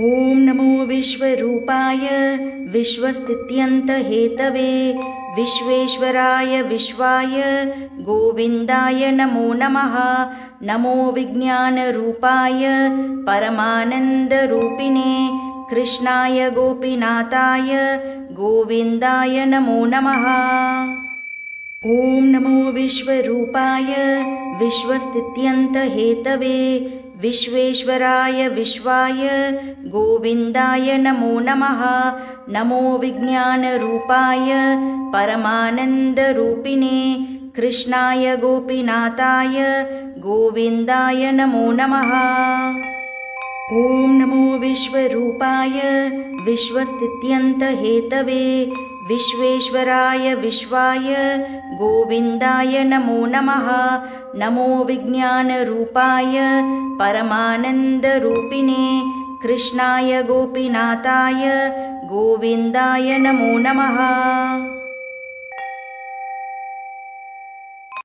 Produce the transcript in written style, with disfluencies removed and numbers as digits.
ॐ नमो विश्वरूपाय विश्वस्थित्यन्तहेतवे विश्वेश्वराय विश्वाय गोविन्दाय नमो नमः। नमो विज्ञानरूपाय परमानन्दरूपिणे कृष्णाय गोपीनाथाय गोविन्दाय नमो नमः। ॐ नमो विश्वरूपाय विश्वस्थित्यन्तहेतवे विश्वेश्वराय विश्वाय गोविन्दाय नमो नमः। नमो विज्ञानरूपाय परमानन्दरूपिणे कृष्णाय गोपीनाथाय गोविन्दाय नमो नमः। ॐ नमो विश्वरूपाय विश्वस्थित्यन्तहेतवे विश्वेश्वराय विश्वाय गोविन्दाय नमो नमः। नमो विज्ञानरूपाय परमानन्दरूपिणे कृष्णाय गोपीनाथाय गोविन्दाय नमो नमः।